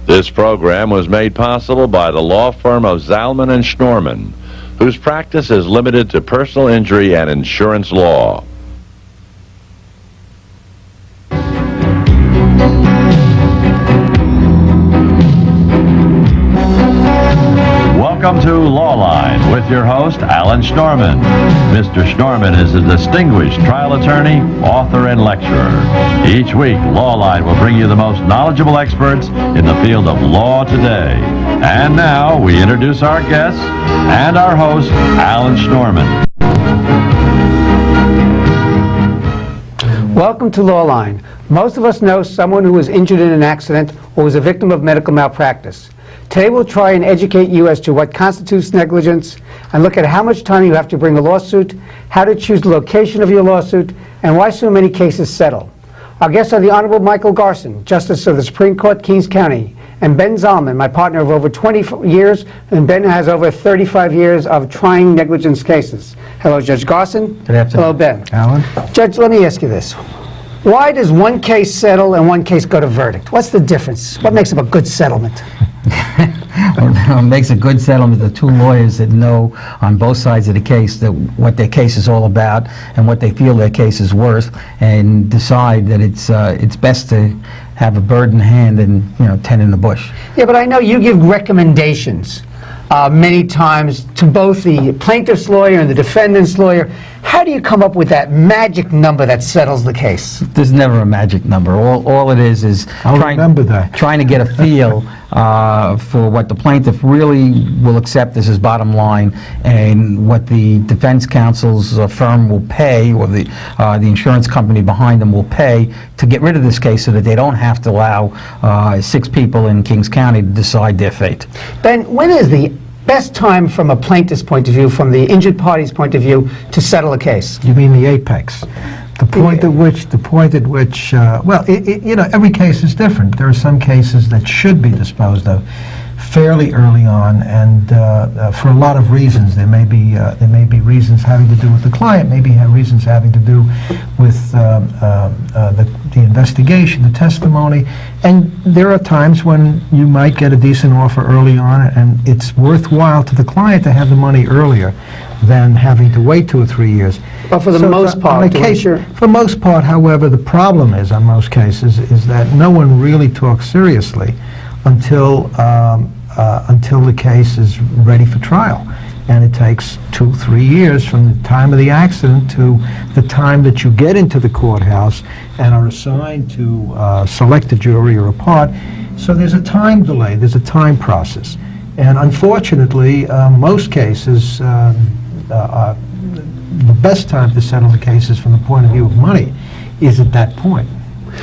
This program was made possible by the law firm of Zalman and Schnorman, whose practice is limited to personal injury and insurance law. Welcome to Lawline with your host, Alan Schnorman. Mr. Schnorman is a distinguished trial attorney, author, and lecturer. Each week, Lawline will bring you the most knowledgeable experts in the field of law today. And now, we introduce our guests and our host, Alan Schnorman. Welcome to Lawline. Most of us know someone who was injured in an accident or was a victim of medical malpractice. Today we'll try and educate you as to what constitutes negligence and look at how much time you have to bring a lawsuit, how to choose the location of your lawsuit, and why so many cases settle. Our guests are the Honorable Michael Garson, Justice of the Supreme Court, Kings County, and Ben Zalman, my partner of over 20 years, and Ben has over 35 years of trying negligence cases. Hello, Judge Garson. Good afternoon. Hello, Ben. Alan. Judge, let me ask you this. Why does one case settle and one case go to verdict? What's the difference? What makes up a good settlement? What makes a good settlement the two lawyers that know on both sides of the case that what their case is all about and what they feel their case is worth, and decide that it's best to have a bird in hand than 10 in the bush. Yeah, but I know you give recommendations many times to both the plaintiff's lawyer and the defendant's lawyer. How do you come up with that magic number that settles the case? There's never a magic number. All it is trying to get a feel for what the plaintiff really will accept as his bottom line, and what the defense counsel's firm will pay, or the insurance company behind them will pay to get rid of this case, so that they don't have to allow 6 people in Kings County to decide their fate. Ben, when is the best time from a plaintiff's point of view, from the injured party's point of view, to settle a case? You mean the apex? The point at which, every case is different. There are some cases that should be disposed of fairly early on, and for a lot of reasons. There may be reasons having to do with the client, maybe have reasons having to do with the investigation, the testimony, and there are times when you might get a decent offer early on, and it's worthwhile to the client to have the money earlier than having to wait 2 or 3 years. But for the most part, for most part, however, the problem is on most cases is that no one really talks seriously until the case is ready for trial, and it takes 2 or 3 years from the time of the accident to the time that you get into the courthouse and are assigned to select a jury or a part. So there's a time delay, there's a time process, and unfortunately most cases the best time to settle the cases from the point of view of money is at that point.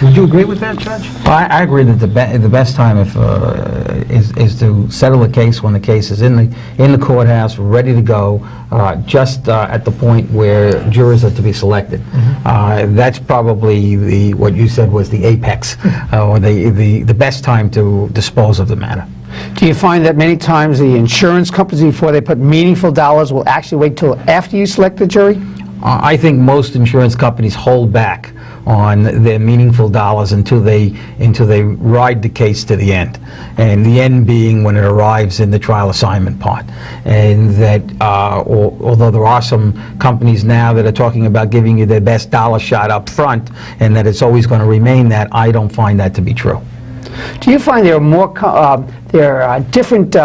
Would you agree with that, Judge? Well, I agree that the best time is to settle a case when the case is in the courthouse, ready to go, just at the point where jurors are to be selected. Mm-hmm. That's probably what you said was the apex, or the best time to dispose of the matter. Do you find that many times the insurance companies, before they put meaningful dollars, will actually wait till after you select the jury? I think most insurance companies hold back on their meaningful dollars until they ride the case to the end, and the end being when it arrives in the trial assignment part. And that although there are some companies now that are talking about giving you their best dollar shot up front, and that it's always going to remain that, I don't find that to be true. Do you find there are different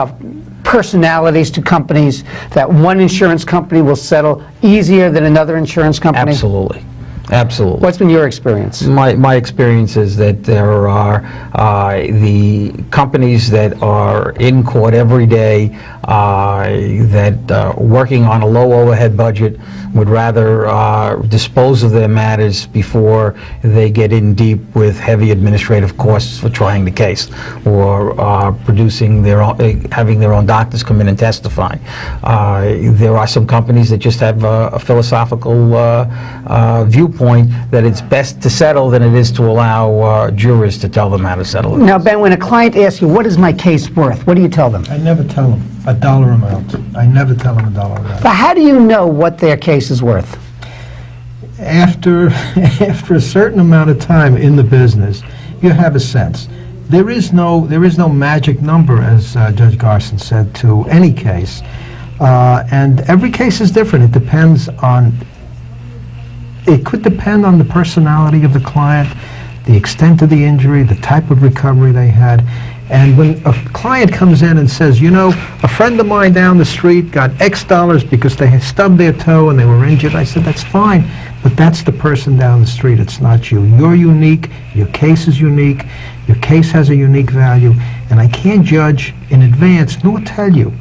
personalities to companies, that one insurance company will settle easier than another insurance company? Absolutely. Absolutely. What's been your experience? My experience is that there are the companies that are in court every day that working on a low overhead budget would rather dispose of their matters before they get in deep with heavy administrative costs for trying the case, or producing their own, having their own doctors come in and testify. There are some companies that just have a philosophical viewpoint that it's best to settle than it is to allow jurors to tell them how to settle it. Now, Ben, when a client asks you, what is my case worth, what do you tell them? I never tell them a dollar amount. I never tell them a dollar amount. But how do you know what their case is worth? After a certain amount of time in the business, you have a sense. there is no magic number, as Judge Garson said, to any case. And every case is different. It could depend on the personality of the client, the extent of the injury, the type of recovery they had. And when a client comes in and says, you know, a friend of mine down the street got X dollars because they had stubbed their toe and they were injured, I said, that's fine, but that's the person down the street, it's not you. You're unique, your case is unique, your case has a unique value, and I can't judge in advance nor tell you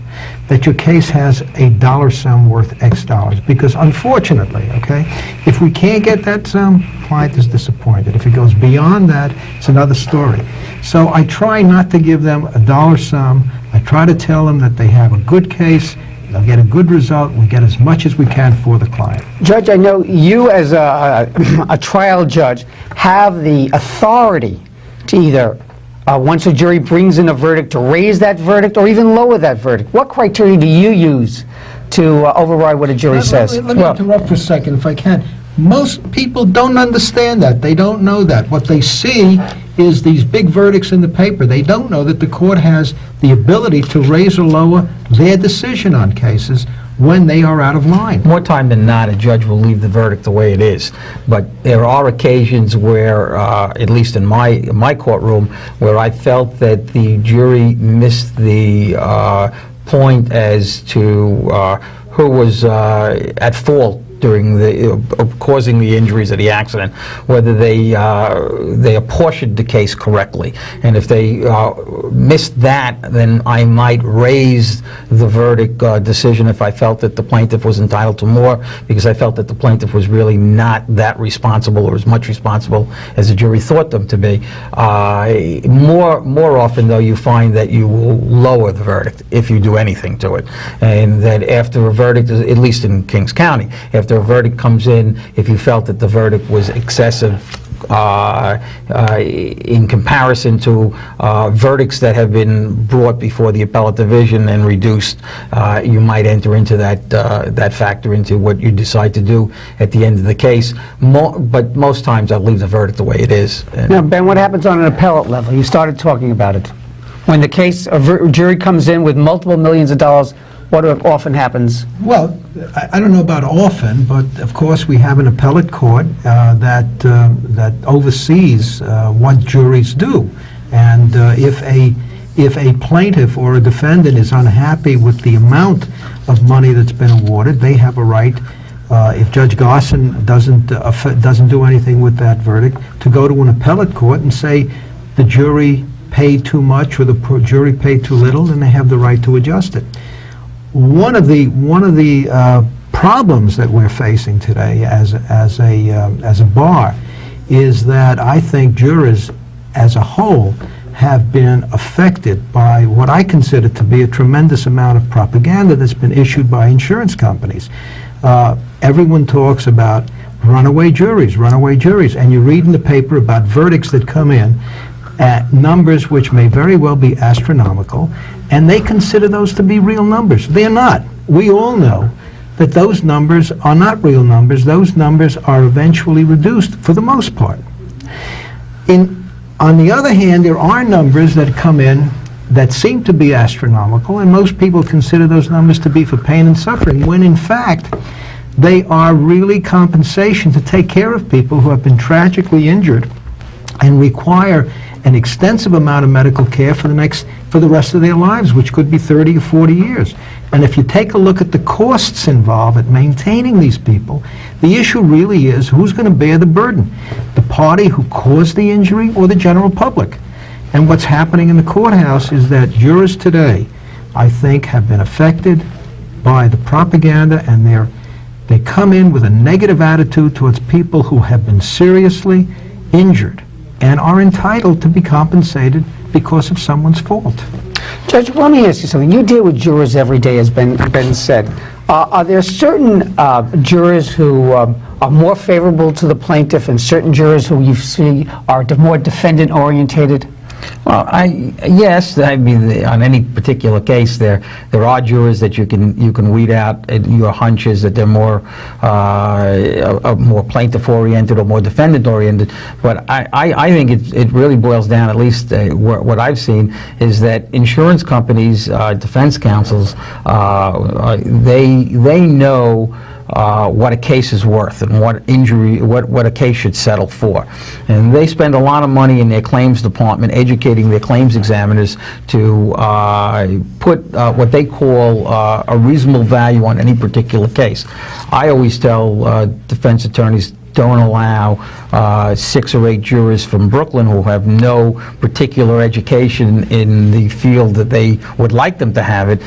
that your case has a dollar sum worth X dollars, because unfortunately, okay, if we can't get that sum, client is disappointed. If it goes beyond that, it's another story. So I try not to give them a dollar sum. I try to tell them that they have a good case, they'll get a good result, we get as much as we can for the client. Judge, I know you as a trial judge have the authority to either once a jury brings in a verdict, to raise that verdict or even lower that verdict. What criteria do you use to override what a jury says? Let me interrupt for a second, if I can. Most people don't understand that. They don't know that. What they see is these big verdicts in the paper. They don't know that the court has the ability to raise or lower their decision on cases when they are out of line. More time than not, a judge will leave the verdict the way it is. But there are occasions where, at least in my courtroom, where I felt that the jury missed the point as to who was at fault during the causing the injuries of the accident, whether they apportioned the case correctly. And if they missed that, then I might raise the verdict decision if I felt that the plaintiff was entitled to more, because I felt that the plaintiff was really not that responsible or as much responsible as the jury thought them to be. More often, though, you find that you will lower the verdict if you do anything to it. And that after a verdict, at least in Kings County, after a verdict comes in, if you felt that the verdict was excessive in comparison to verdicts that have been brought before the appellate division and reduced, you might enter into that factor into what you decide to do at the end of the case. But most times I'll leave the verdict the way it is. Now, Ben, what happens on an appellate level? You started talking about it. When the case, a jury comes in with multiple millions of dollars, what often happens? Well, I don't know about often, but of course we have an appellate court that oversees what juries do. And if a plaintiff or a defendant is unhappy with the amount of money that's been awarded, they have a right, if Judge Garson doesn't do anything with that verdict, to go to an appellate court and say the jury paid too much or the jury paid too little, and they have the right to adjust it. One of the problems that we're facing today as a bar is that I think jurors as a whole have been affected by what I consider to be a tremendous amount of propaganda that's been issued by insurance companies. Everyone talks about runaway juries, and you read in the paper about verdicts that come in at numbers which may very well be astronomical, and they consider those to be real numbers. They're not. We all know that those numbers are not real numbers. Those numbers are eventually reduced for the most part. On the other hand, there are numbers that come in that seem to be astronomical, and most people consider those numbers to be for pain and suffering, when in fact they are really compensation to take care of people who have been tragically injured and require an extensive amount of medical care for the rest of their lives, which could be 30 or 40 years. And if you take a look at the costs involved at maintaining these people, the issue really is who's going to bear the burden? The party who caused the injury or the general public? And what's happening in the courthouse is that jurors today, I think, have been affected by the propaganda, and they come in with a negative attitude towards people who have been seriously injured and are entitled to be compensated because of someone's fault. Judge, let me ask you something. You deal with jurors every day, as Ben said. Are there certain jurors who are more favorable to the plaintiff and certain jurors who you see are more defendant-orientated? Well, yes, I mean, on any particular case, there are jurors that you can weed out. Your hunch is that they're more plaintiff-oriented or more defendant-oriented. But I think it really boils down, at least what I've seen, is that insurance companies, defense counsels, they know what a case is worth and what a case should settle for. And they spend a lot of money in their claims department educating their claims examiners to put what they call a reasonable value on any particular case. I always tell defense attorneys, don't allow 6 or 8 jurors from Brooklyn who have no particular education in the field that they would like them to have it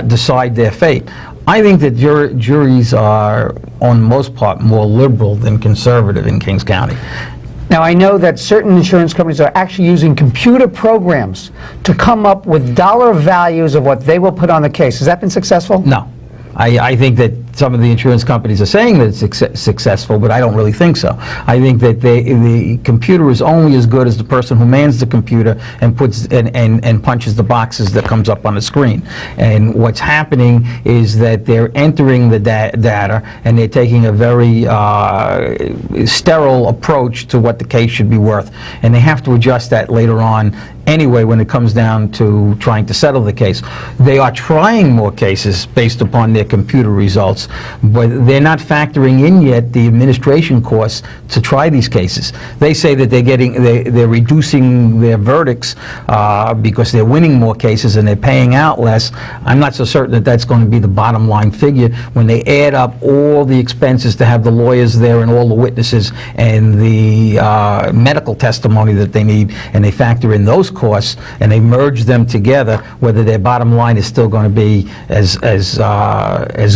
decide their fate. I think that juries are, on the most part, more liberal than conservative in Kings County. Now, I know that certain insurance companies are actually using computer programs to come up with dollar values of what they will put on the case. Has that been successful? No. I think that some of the insurance companies are saying that it's successful, but I don't really think so. I think that the computer is only as good as the person who mans the computer and puts and punches the boxes that comes up on the screen. And what's happening is that they're entering the data and they're taking a very sterile approach to what the case should be worth. And they have to adjust that later on anyway when it comes down to trying to settle the case. They are trying more cases based upon their computer results, but they're not factoring in yet the administration costs to try these cases. They say that they're reducing their verdicts because they're winning more cases and they're paying out less. I'm not so certain that that's going to be the bottom line figure when they add up all the expenses to have the lawyers there and all the witnesses and the medical testimony that they need, and they factor in those costs and they merge them together, whether their bottom line is still going to be as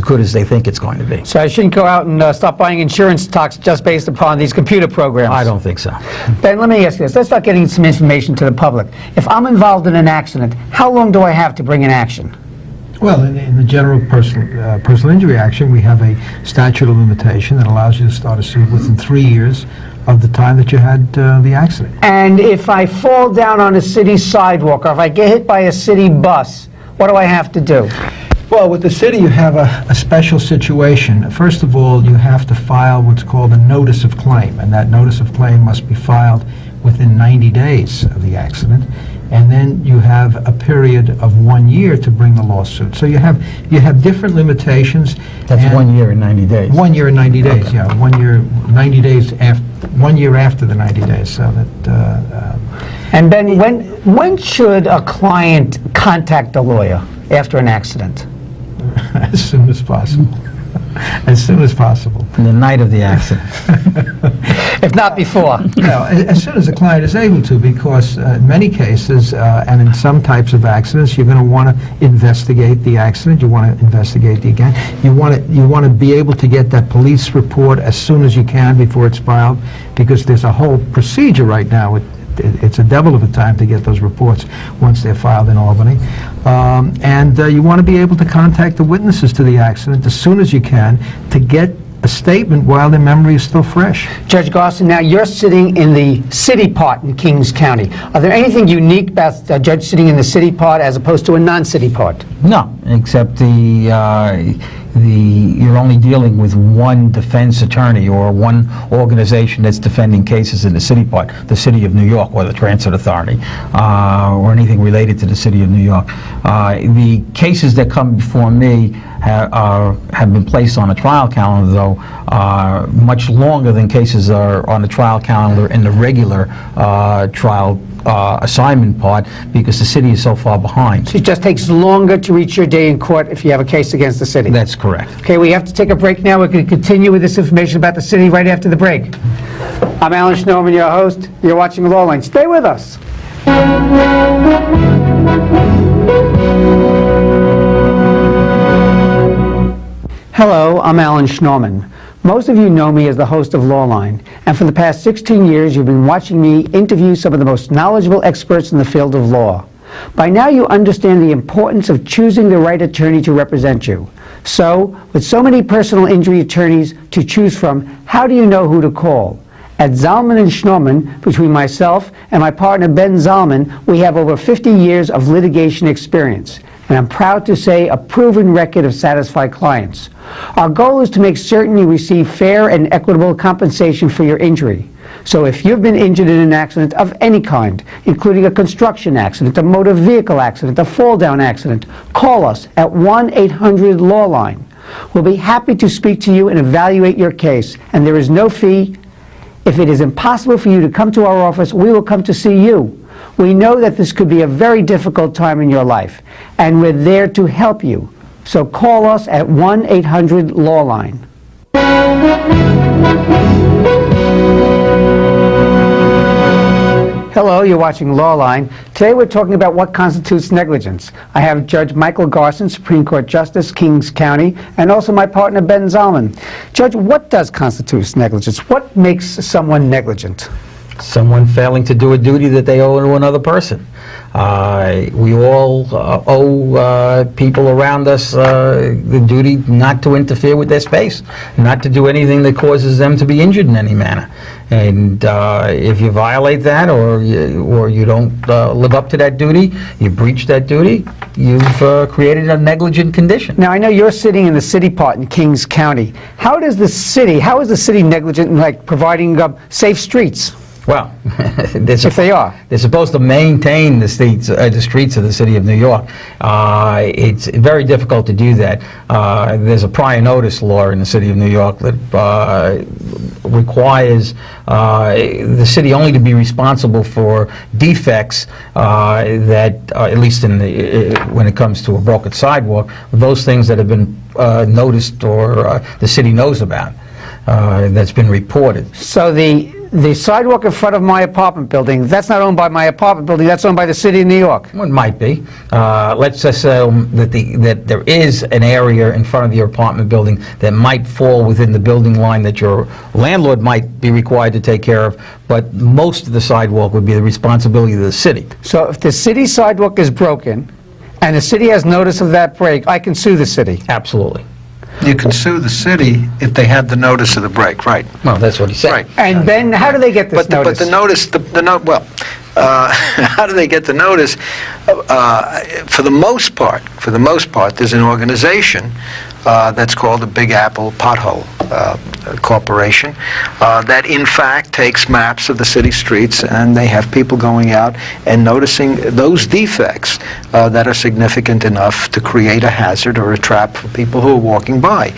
good as they think it's going to be. So I shouldn't go out and start buying insurance stocks just based upon these computer programs? I don't think so. Ben, let me ask you this. Let's start getting some information to the public. If I'm involved in an accident, how long do I have to bring an action? Well, in the general personal injury action, we have a statute of limitation that allows you to start a suit within 3 years of the time that you had the accident. And if I fall down on a city sidewalk or if I get hit by a city bus, what do I have to do? Well, with the city, you have a special situation. First of all, you have to file what's called a notice of claim, and that notice of claim must be filed within 90 days of the accident. And then you have a period of 1 year to bring the lawsuit. So you have different limitations. That's 1 year and 90 days. 1 year and 90 days, Okay. yeah. 1 year, 90 days after, 1 year after the 90 days. So that. And Ben, when should a client contact a lawyer after an accident? As soon as possible. As soon as possible. The night of the accident. If not before. No, as soon as the client is able to, because in many cases, and in some types of accidents, you're going to want to investigate the accident. You want to investigate the event. You want to be able to get that police report as soon as you can before it's filed, because there's a whole procedure right now. It's a devil of a time to get those reports once they're filed in Albany. And you want to be able to contact the witnesses to the accident as soon as you can to get a statement while their memory is still fresh. Judge Garson, now you're sitting in the city part in Kings County. Are there anything unique about a judge sitting in the city part as opposed to a non-city part? No, except you're only dealing with one defense attorney or one organization that's defending cases in the city part, the City of New York or the Transit Authority, or anything related to the City of New York. The cases that come before me have been placed on a trial calendar, though, much longer than cases are on the trial calendar in the regular trial assignment part, because the city is so far behind. So it just takes longer to reach your day in court if you have a case against the city? That's correct. Okay, we have to take a break now. We're going to continue with this information about the city right after the break. I'm Alan Schnorman, your host. You're watching Lawline. Stay with us. Hello, I'm Alan Schnorman. Most of you know me as the host of Lawline, and for the past 16 years you've been watching me interview some of the most knowledgeable experts in the field of law. By now you understand the importance of choosing the right attorney to represent you. So, with so many personal injury attorneys to choose from, how do you know who to call? At Zalman and Schnorman, between myself and my partner Ben Zalman, we have over 50 years of litigation experience, and I'm proud to say a proven record of satisfied clients. Our goal is to make certain you receive fair and equitable compensation for your injury. So if you've been injured in an accident of any kind, including a construction accident, a motor vehicle accident, a fall-down accident, call us at 1-800-LAW-LINE. We'll be happy to speak to you and evaluate your case, and there is no fee. If it is impossible for you to come to our office, we will come to see you. We know that this could be a very difficult time in your life, and we're there to help you. So call us at 1-800-LAW-LINE. Hello, you're watching Lawline. Today we're talking about what constitutes negligence. I have Judge Michael Garson, Supreme Court Justice, Kings County, and also my partner Ben Zalman. Judge, what does constitute negligence? What makes someone negligent? Someone failing to do a duty that they owe to another person. We all owe people around us the duty not to interfere with their space, not to do anything that causes them to be injured in any manner. And if you violate that, or you don't live up to that duty, you breach that duty, you've created a negligent condition. Now, I know you're sitting in the city part in Kings County. How is the city negligent in, like, providing safe streets? Well, if they are. They're supposed to maintain the streets of the city of New York. It's very difficult to do that. There's a prior notice law in the city of New York that requires the city only to be responsible for defects that, at least when it comes to a broken sidewalk, those things that have been noticed or the city knows about, that's been reported. So the sidewalk in front of my apartment building, that's not owned by my apartment building, that's owned by the city of New York. Well, it might be. Let's assume that there is an area in front of your apartment building that might fall within the building line that your landlord might be required to take care of, but most of the sidewalk would be the responsibility of the city. So if the city sidewalk is broken, and the city has notice of that break, I can sue the city? Absolutely. You can sue the city if they had the notice of the break, right? Well, that's what he said. Right. And then, how do they get this notice? But the notice, how do they get the notice? For the most part, there's an organization that's called the Big Apple Pothole Corporation that in fact takes maps of the city streets, and they have people going out and noticing those defects that are significant enough to create a hazard or a trap for people who are walking by.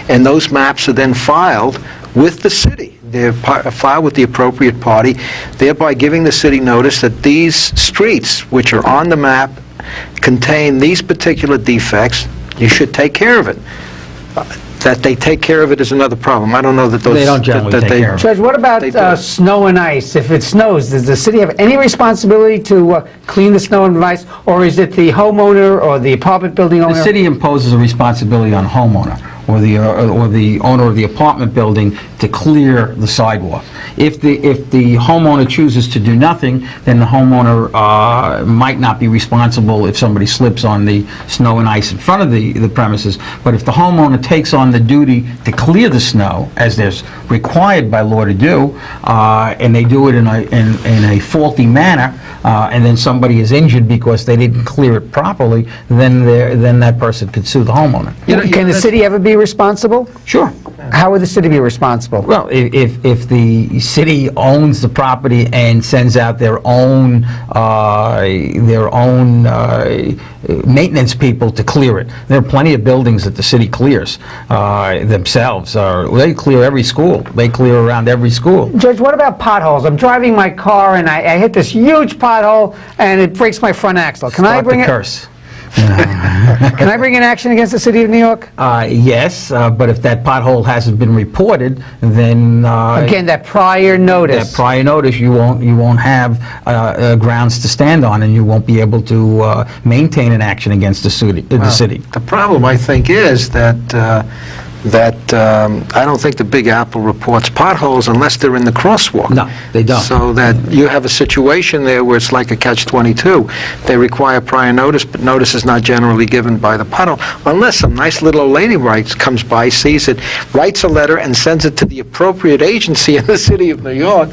And those maps are then filed with the city. They're filed with the appropriate party, thereby giving the city notice that these streets, which are on the map, contain these particular defects. You should take care of it. That they take care of it is another problem. I don't know that those... They don't generally take care of it. Judge, what about snow and ice? If it snows, does the city have any responsibility to clean the snow and ice, or is it the homeowner or the apartment building owner? The city imposes a responsibility on homeowner or the owner of the apartment building to clear the sidewalk. If the homeowner chooses to do nothing, then the homeowner might not be responsible if somebody slips on the snow and ice in front of the premises. But if the homeowner takes on the duty to clear the snow, as there's required by law to do, and they do it in a faulty manner, and then somebody is injured because they didn't clear it properly, then that person could sue the homeowner. Can the city ever be responsible? Sure. How would the city be responsible? Well, if the city owns the property and sends out their own maintenance people to clear it. There are plenty of buildings that the city clears themselves. They clear every school. They clear around every school. Judge, what about potholes? I'm driving my car and I hit this huge pothole and it breaks my front axle. Can I bring curse. Can I bring an action against the city of New York? Yes, but if that pothole hasn't been reported, then again, that prior notice. That prior notice, you won't have grounds to stand on, and you won't be able to maintain an action against the city. The problem, I think, is that that I don't think the Big Apple reports potholes unless they're in the crosswalk. No, they don't. So that you have a situation there where it's like a catch-22. They require prior notice, but notice is not generally given by the pothole, unless some nice little old lady comes by, sees it, writes a letter, and sends it to the appropriate agency in the city of New York.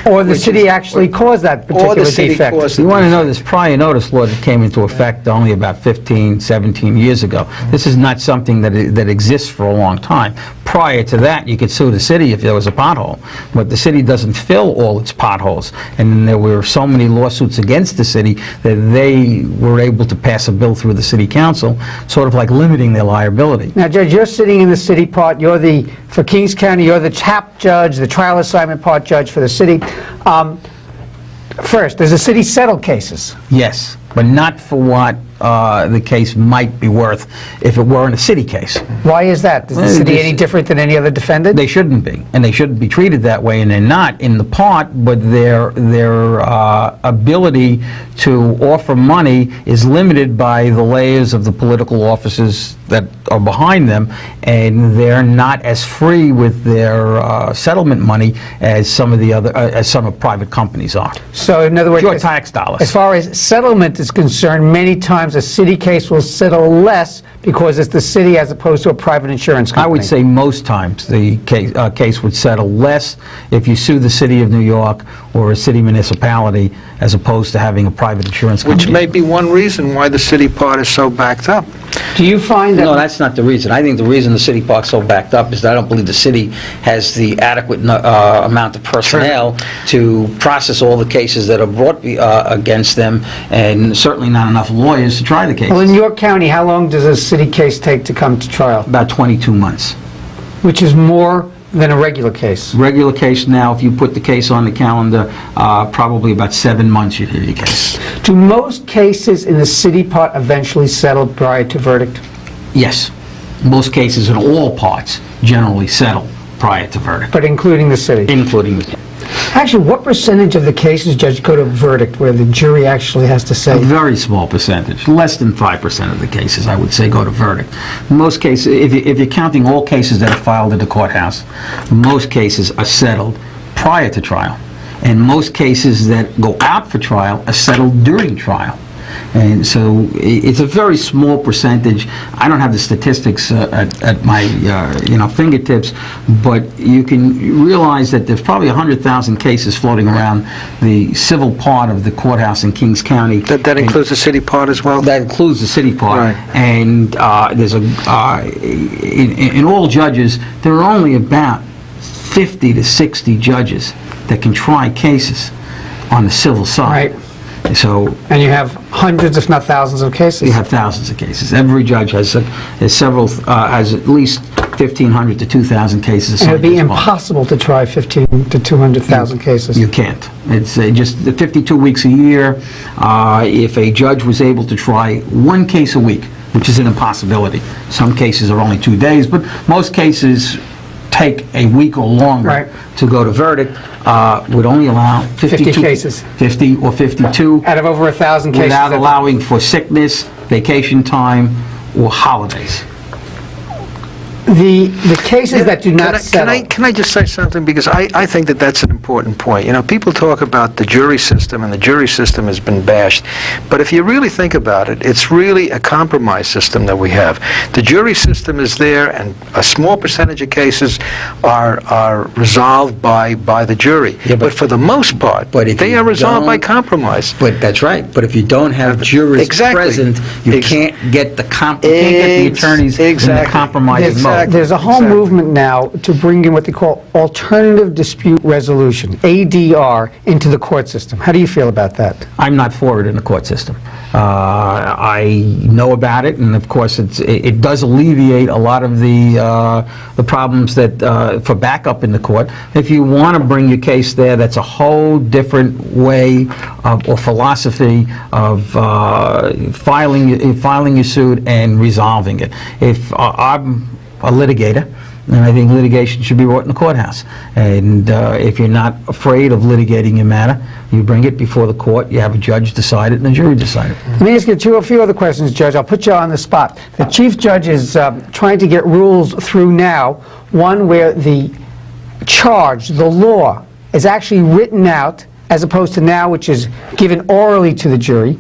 Or the city actually caused that particular defect. You want to know this prior notice law that came into effect only about 15, 17 years ago. This is not something that exists for a long time. Prior to that, you could sue the city if there was a pothole, but the city doesn't fill all its potholes. And there were so many lawsuits against the city that they were able to pass a bill through the city council, sort of like limiting their liability. Now, Judge, you're sitting in the city part. For Kings County, you're the TAP judge, the trial assignment part judge for the city. First, does the city settle cases? Yes, but not for what the case might be worth if it were in a city case. Why is that? Is the city any different than any other defendant? They shouldn't be, and they shouldn't be treated that way, and they're not in the part, but their ability to offer money is limited by the layers of the political offices that are behind them, and they're not as free with their settlement money as some of private companies are. So, in other words, pure tax dollars. As far as settlement is concerned, many times a city case will settle less because it's the city as opposed to a private insurance company. I would say most times the case would settle less if you sue the city of New York or a city municipality as opposed to having a private insurance company. Which may be one reason why the city part is so backed up. Do you find that... No, that's not the reason. I think the reason the city park's so backed up is that I don't believe the city has the adequate amount of personnel to process all the cases that are brought against them, and certainly not enough lawyers to try the cases. Well, in York County, how long does a city case take to come to trial? About 22 months. Which is more than a regular case. Regular case now, if you put the case on the calendar, probably about 7 months you'd hear your case. Do most cases in the city part eventually settle prior to verdict? Yes. Most cases in all parts generally settle prior to verdict. But including the city? Including the city. Actually, what percentage of the cases, Judge, go to verdict where the jury actually has to say? A very small percentage. Less than 5% of the cases, I would say, go to verdict. Most cases, if you're counting all cases that are filed at the courthouse, most cases are settled prior to trial. And most cases that go out for trial are settled during trial. And so it's a very small percentage. I don't have the statistics at my fingertips, but you can realize that there's probably 100,000 cases floating around the civil part of the courthouse in Kings County. That includes the city part as well? That includes the city part. Right. And there's in all judges, there are only about 50 to 60 judges that can try cases on the civil side. Right. So, and you have hundreds, if not thousands, of cases. You have thousands of cases. Every judge has at least 1,500 to 2,000 cases. And it would be impossible to try 15 to 200,000 cases. You can't. It's just 52 weeks a year. If a judge was able to try one case a week, which is an impossibility. Some cases are only 2 days, but most cases take a week or longer to go to verdict, would only allow 50 cases. 50 or 52. Out of over 1,000 cases. Without allowing for sickness, vacation time, or holidays. The cases that do not settle... Can I just say something? Because I think that that's an important point. You know, people talk about the jury system, and the jury system has been bashed. But if you really think about it, it's really a compromise system that we have. The jury system is there, and a small percentage of cases are resolved by the jury. Yeah, but for the most part, they are resolved by compromise. But that's right. But if you don't have jurors present, you can't get the attorneys in the compromising mode. There's a whole movement now to bring in what they call alternative dispute resolution, ADR, into the court system. How do you feel about that? I'm not for it in the court system. I know about it, and of course it does alleviate a lot of the problems that for backup in the court. If you want to bring your case there, that's a whole different way or philosophy of filing your suit and resolving it. If I'm a litigator, And I think litigation should be brought in the courthouse. And if you're not afraid of litigating your matter, you bring it before the court, you have a judge decide it, and a jury decide it. Let me ask you a few other questions, Judge. I'll put you on the spot. The Chief Judge is trying to get rules through now, one where the charge, the law, is actually written out, as opposed to now, which is given orally to the jury.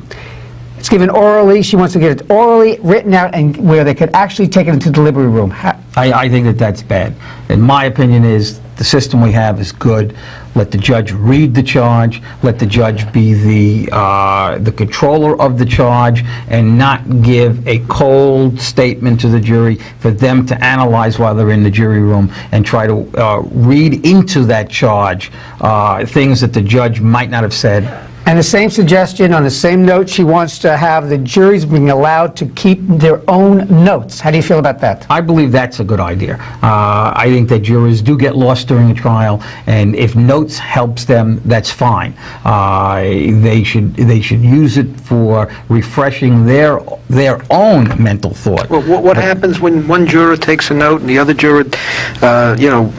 It's given orally. She wants to get it orally written out, and where they could actually take it into the delivery room. I think that that's bad. And my opinion is the system we have is good. Let the judge read the charge. Let the judge be the controller of the charge, and not give a cold statement to the jury for them to analyze while they're in the jury room and try to read into that charge things that the judge might not have said. And the same suggestion, on the same note, she wants to have the juries being allowed to keep their own notes. How do you feel about that? I believe that's a good idea. I think that jurors do get lost during a trial, and if notes helps them, that's fine. They should use it for refreshing their own mental thought. Well, what happens when one juror takes a note and the other juror,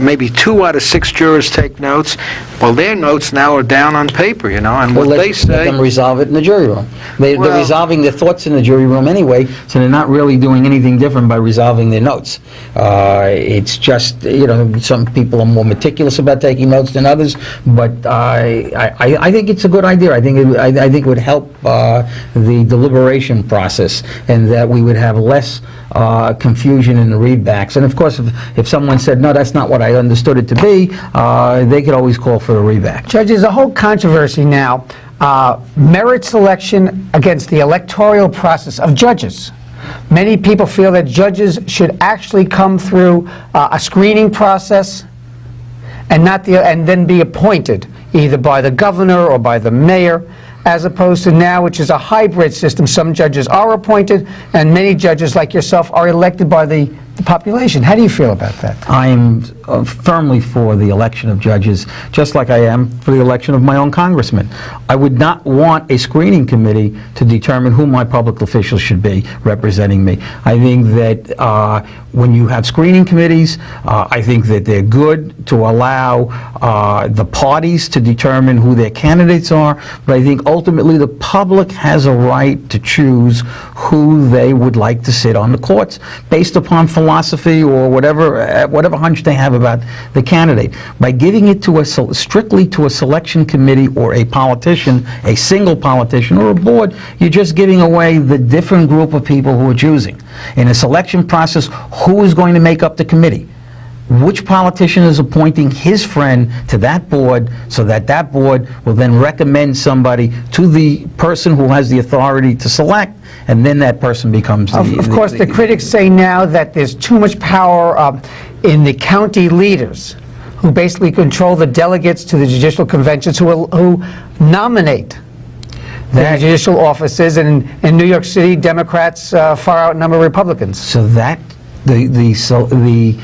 maybe 2 out of 6 jurors take notes? Well, their notes now are down on paper, and what they say... Let them resolve it in the jury room. They're resolving their thoughts in the jury room anyway, so they're not really doing anything different by resolving their notes. It's just, some people are more meticulous about taking notes than others, but I think it's a good idea. I think it would help the deliberation process, and that we would have less confusion in the readbacks. And of course, if someone said, no, that's not what I understood it to be, they could always call for a readback. Judge, there's a whole controversy now, merit selection against the electoral process of judges. Many people feel that judges should actually come through a screening process and then be appointed either by the governor or by the mayor, as opposed to now, which is a hybrid system. Some judges are appointed, and many judges, like yourself, are elected by the population. How do you feel about that? I am firmly for the election of judges, just like I am for the election of my own congressman. I would not want a screening committee to determine who my public officials should be representing me. I think that when you have screening committees, I think that they're good to allow the parties to determine who their candidates are, but I think ultimately the public has a right to choose who they would like to sit on the courts based upon philosophy or whatever hunch they have about the candidate. By giving it to strictly to a selection committee or a politician, a single politician or a board, you're just giving away the different group of people who are choosing. In a selection process, who is going to make up the committee? Which politician is appointing his friend to that board, so that that board will then recommend somebody to the person who has the authority to select, and then that person becomes the... Of course, the critics say now that there's too much power in the county leaders, who basically control the delegates to the judicial conventions, who nominate the judicial offices, and in New York City, Democrats far outnumber Republicans. So that the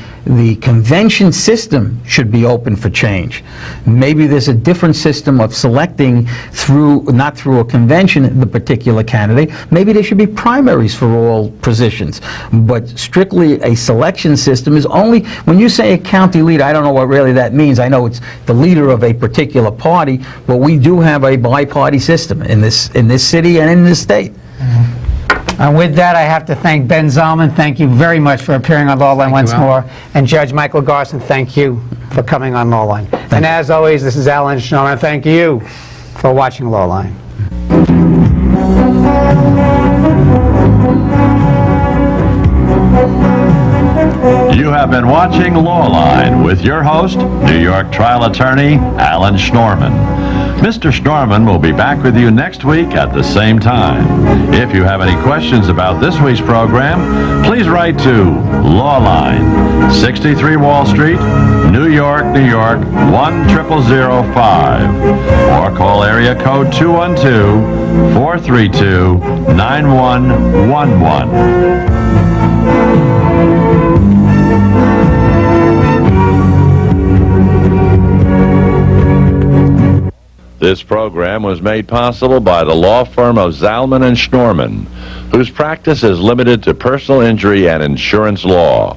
convention system should be open for change. Maybe there's a different system of selecting not through a convention, the particular candidate. Maybe there should be primaries for all positions. But strictly a selection system is only, when you say a county leader, I don't know what really that means. I know it's the leader of a particular party, but we do have a bi-party system in this city and in this state. Mm-hmm. And with that, I have to thank Ben Zalman. Thank you very much for appearing on Lawline once more. And Judge Michael Garson, thank you for coming on Lawline. And as always, this is Alan Schnorman. Thank you for watching Lawline. You have been watching Lawline with your host, New York trial attorney Alan Schnorman. Mr. Schnorman will be back with you next week at the same time. If you have any questions about this week's program, please write to Lawline, 63 Wall Street, New York, New York, 10005, or call area code 212-432-9111. This program was made possible by the law firm of Zalman and Schnorman, whose practice is limited to personal injury and insurance law.